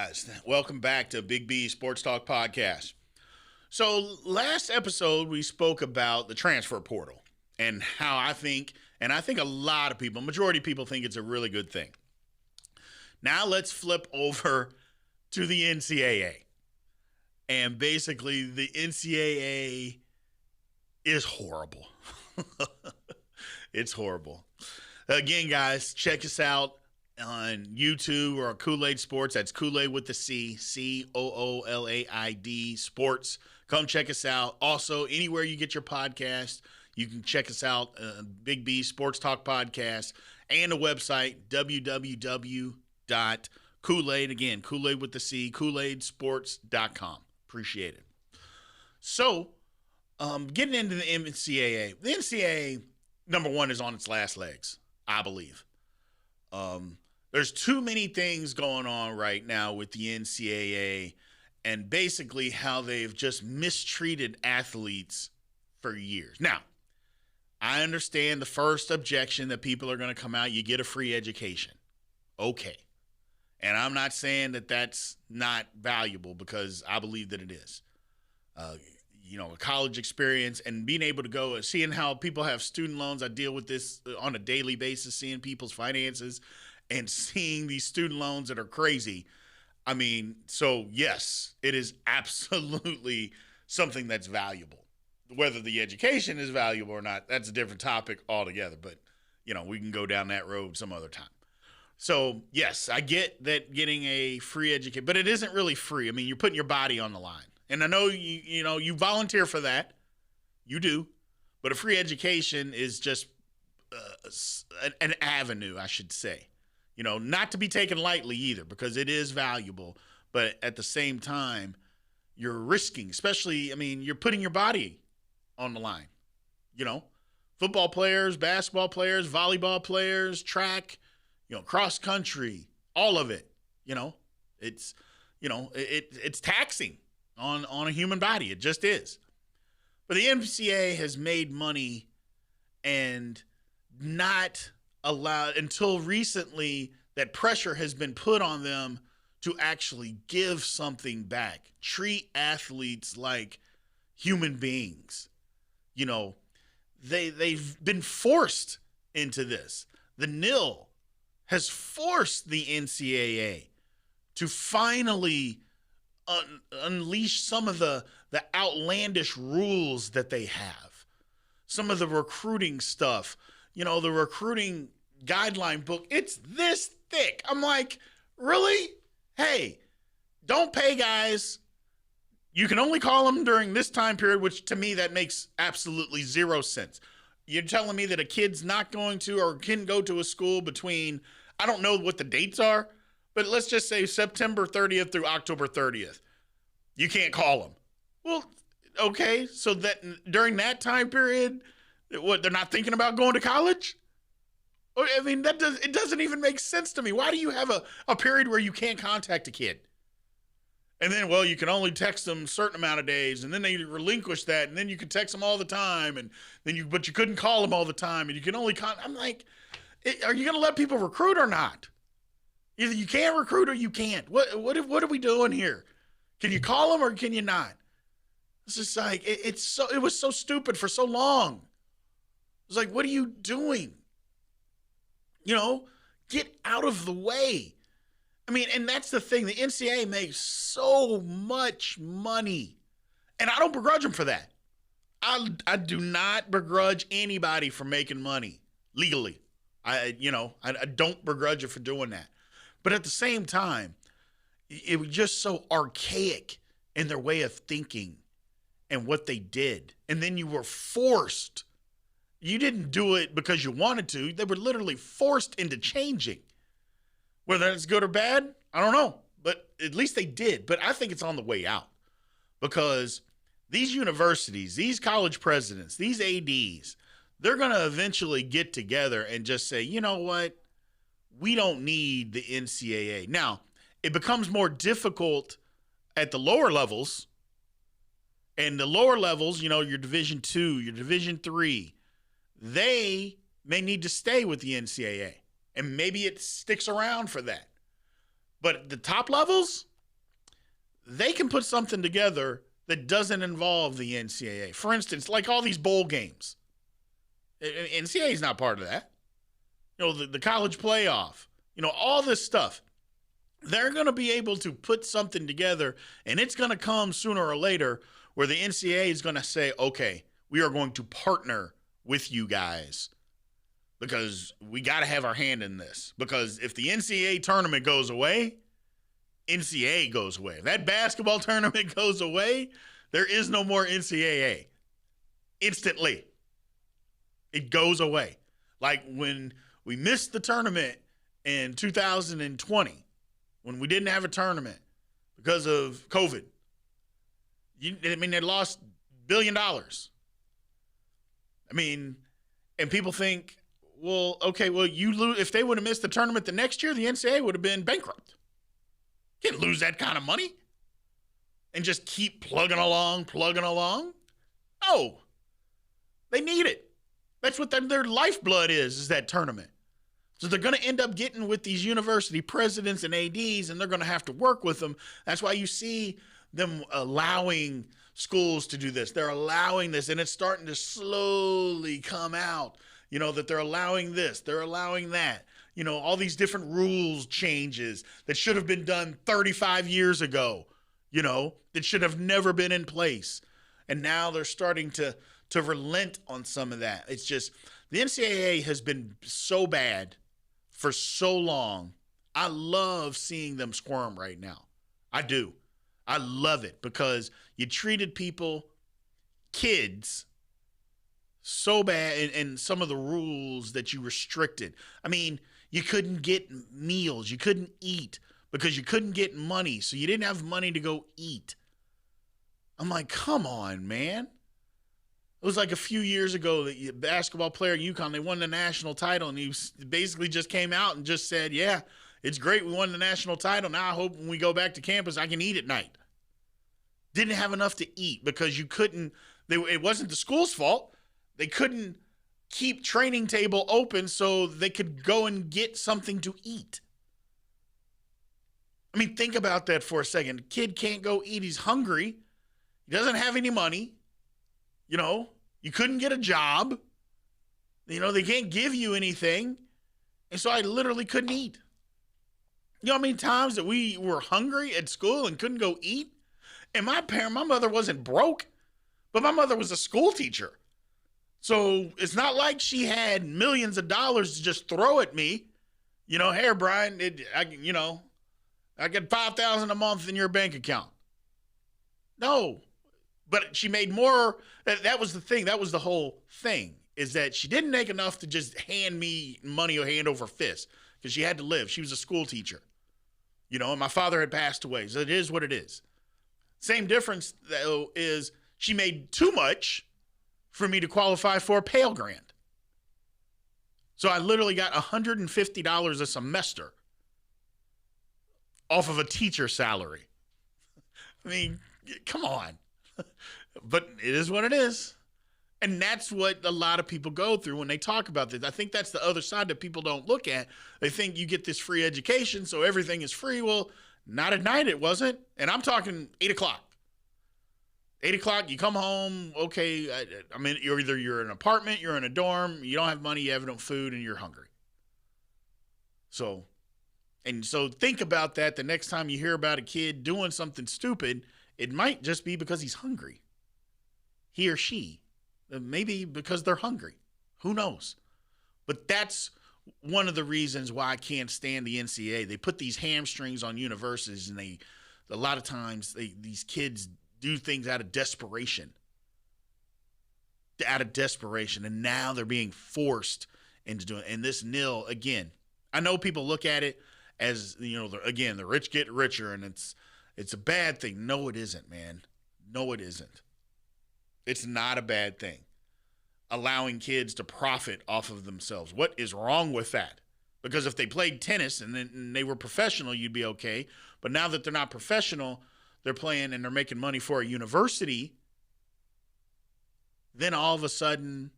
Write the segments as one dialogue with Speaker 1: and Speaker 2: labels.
Speaker 1: guys? Welcome back to Big B Sports Talk Podcast. So, last episode, we spoke about the transfer portal and how I think a lot of people, majority of people, think it's a really good thing. Now, let's flip over to the NCAA. And basically, the NCAA is horrible. It's horrible. Again, guys, check us out on YouTube or Kool-Aid Sports. That's Kool-Aid with the C, Coolaid Sports. Come check us out. Also, anywhere you get your podcast, you can check us out, Big B Sports Talk Podcast, and the website, www.Kool-Aid, again, Kool-Aid with the C, KoolAidSports.com. Appreciate it. So, getting into the NCAA. The NCAA, number one, is on its last legs, I believe. There's too many things going on right now with the NCAA and basically how they've just mistreated athletes for years. Now, I understand the first objection that people are going to come out, you get a free education. Okay. And I'm not saying that that's not valuable because I believe that it is. A college experience and being able to go and seeing how people have student loans. I deal with this on a daily basis, seeing people's finances and seeing these student loans that are crazy. I mean, so yes, it is absolutely something that's valuable. Whether the education is valuable or not, that's a different topic altogether. But, we can go down that road some other time. So, yes, I get that getting a free education, but it isn't really free. I mean, you're putting your body on the line. And I know you volunteer for that. You do. But a free education is just an avenue, I should say. Not to be taken lightly either because it is valuable. But at the same time, you're risking, especially, you're putting your body on the line. Football players, basketball players, volleyball players, track, cross country, all of it. It's taxing on a human body. It just is. But the NCAA has made money and not allowed until recently that pressure has been put on them to actually give something back. Treat athletes like human beings. They've been forced into this. The NIL has forced the NCAA to finally unleash some of the outlandish rules that they have. Some of the recruiting stuff, the recruiting guideline book, it's this thick. I'm like, really? Hey, don't pay guys. You can only call them during this time period, which to me, that makes absolutely zero sense. You're telling me that a kid's not going to or can go to a school between, I don't know what the dates are, but let's just say September 30th through October 30th. You can't call them. Well, okay, so that during that time period, what, they're not thinking about going to college? It doesn't even make sense to me. Why do you have a period where you can't contact a kid? And then, you can only text them a certain amount of days, and then they relinquish that, and then you can text them all the time, but you couldn't call them all the time, and you can only I'm like, are you going to let people recruit or not? Either you can recruit or you can't. What are we doing here? Can you call them or can you not? It's just like it was so stupid for so long. It's like, what are you doing? Get out of the way. And that's the thing. The NCAA makes so much money, and I don't begrudge them for that. I do not begrudge anybody for making money legally. I don't begrudge you for doing that. But at the same time, it was just so archaic in their way of thinking and what they did. And then you were forced. You didn't do it because you wanted to. They were literally forced into changing. Whether it's good or bad, I don't know. But at least they did. But I think it's on the way out. Because these universities, these college presidents, these ADs, they're going to eventually get together and just say, you know what? We don't need the NCAA. Now, it becomes more difficult at the lower levels. And the lower levels, your Division II, your Division III, they may need to stay with the NCAA. And maybe it sticks around for that. But the top levels, they can put something together that doesn't involve the NCAA. For instance, like all these bowl games. NCAA is not part of that. The college playoff, all this stuff. They're going to be able to put something together, and it's going to come sooner or later where the NCAA is going to say, okay, we are going to partner with you guys because we got to have our hand in this. Because if the NCAA tournament goes away, NCAA goes away. If that basketball tournament goes away, there is no more NCAA. Instantly. It goes away. Like when we missed the tournament in 2020, when we didn't have a tournament because of COVID. They lost $1 billion. And people think, well, okay, you lose. If they would have missed the tournament the next year, the NCAA would have been bankrupt. You can't lose that kind of money and just keep plugging along. No, they need it. That's what their lifeblood is that tournament. So they're going to end up getting with these university presidents and ADs, and they're going to have to work with them. That's why you see them allowing schools to do this. They're allowing this, and it's starting to slowly come out, that they're allowing this, they're allowing that. All these different rules changes that should have been done 35 years ago, that should have never been in place. And now they're starting to relent on some of that. It's just the NCAA has been so bad for so long. I love seeing them squirm right now. I do. I love it because you treated kids, so bad and some of the rules that you restricted. You couldn't get meals. You couldn't eat because you couldn't get money. So you didn't have money to go eat. I'm like, come on, man. It was like a few years ago, the basketball player at UConn, they won the national title, and he basically just came out and just said, yeah, it's great we won the national title. Now I hope when we go back to campus, I can eat at night. Didn't have enough to eat because you couldn't – it wasn't the school's fault. They couldn't keep training table open so they could go and get something to eat. Think about that for a second. The kid can't go eat. He's hungry. He doesn't have any money. You couldn't get a job. They can't give you anything. And so I literally couldn't eat. How many times that we were hungry at school and couldn't go eat? And my mother wasn't broke, but my mother was a school teacher. So it's not like she had millions of dollars to just throw at me. Hey, Brian, I get $5,000 a month in your bank account. No. But she made more. That was the thing. That was the whole thing, is that she didn't make enough to just hand me money or hand over fist because she had to live. She was a school teacher, and my father had passed away. So it is what it is. Same difference, though, is she made too much for me to qualify for a Pell Grant. So I literally got $150 a semester off of a teacher salary. Come on. But it is what it is. And that's what a lot of people go through when they talk about this. I think that's the other side that people don't look at. They think you get this free education, so everything is free. Well, not at night it wasn't. And I'm talking 8 o'clock. 8 o'clock, you come home, okay, you're in an apartment, you're in a dorm, you don't have money, you have no food, and you're hungry. So think about that the next time you hear about a kid doing something stupid. It might just be because he's hungry. He or she. Maybe because they're hungry. Who knows? But that's one of the reasons why I can't stand the NCAA. They put these hamstrings on universities, and a lot of times these kids do things out of desperation. And now they're being forced into doing it. And this NIL, again, I know people look at it as, the rich get richer, and it's a bad thing. No, it isn't, man. No, it isn't. It's not a bad thing. Allowing kids to profit off of themselves. What is wrong with that? Because if they played tennis and they were professional, you'd be okay. But now that they're not professional, they're playing and they're making money for a university, then all of a sudden,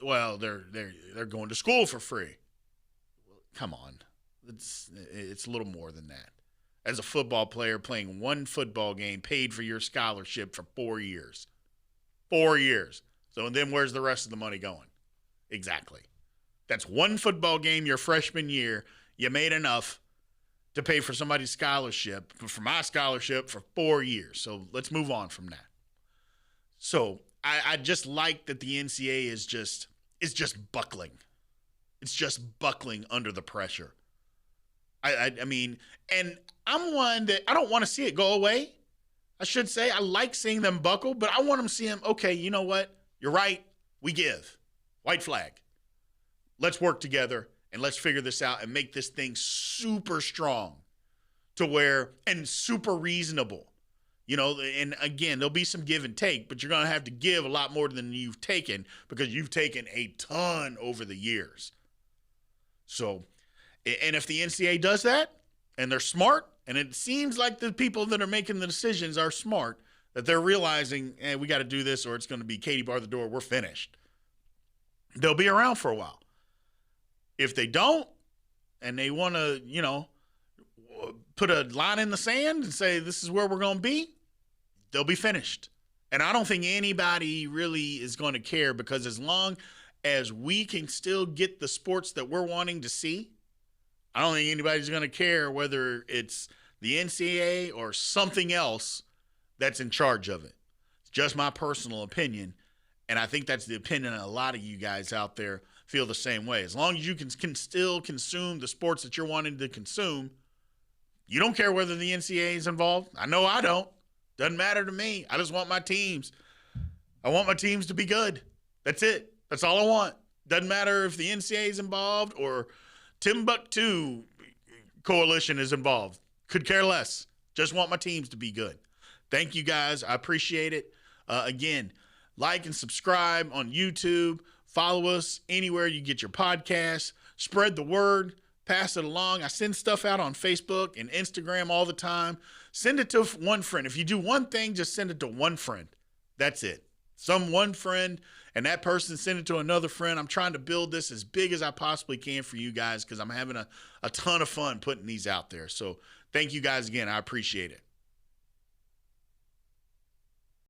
Speaker 1: they're going to school for free. Come on. It's a little more than that. as a football player playing one football game paid for your scholarship for 4 years. 4 years. So then where's the rest of the money going? Exactly. That's one football game your freshman year. You made enough to pay for somebody's scholarship, for my scholarship for 4 years. So let's move on from that. So I just like that the NCAA is just buckling. It's just buckling under the pressure. I mean, and I'm one that I don't want to see it go away. I should say I like seeing them buckle, but I want them to see them, okay, you know what? You're right. We give. White flag. Let's work together and let's figure this out and make this thing super strong to where, and super reasonable. You know, and again, there'll be some give and take, but you're going to have to give a lot more than you've taken because you've taken a ton over the years. So, and if the NCAA does that and they're smart, and it seems like the people that are making the decisions are smart, that they're realizing, we got to do this or it's going to be Katie bar the door, we're finished. They'll be around for a while. If they don't, and they want to, you know, put a line in the sand and say this is where we're going to be, they'll be finished. And I don't think anybody really is going to care, because as long as we can still get the sports that we're wanting to see, I don't think anybody's going to care whether it's the NCAA or something else that's in charge of it. It's just my personal opinion, and I think that's the opinion of a lot of you guys out there feel the same way. As long as you can still consume the sports that you're wanting to consume, you don't care whether the NCAA is involved. I know I don't. Doesn't matter to me. I just want my teams. I want my teams to be good. That's it. That's all I want. Doesn't matter if the NCAA is involved or Timbuktu Coalition is involved. Could care less. Just want my teams to be good. Thank you, guys. I appreciate it. Again, like and subscribe on YouTube. Follow us anywhere you get your podcasts. Spread the word. Pass it along. I send stuff out on Facebook and Instagram all the time. Send it to one friend. If you do one thing, just send it to one friend. That's it. Some one friend, and that person send it to another friend. I'm trying to build this as big as I possibly can for you guys, because I'm having a ton of fun putting these out there. So thank you guys again. I appreciate it.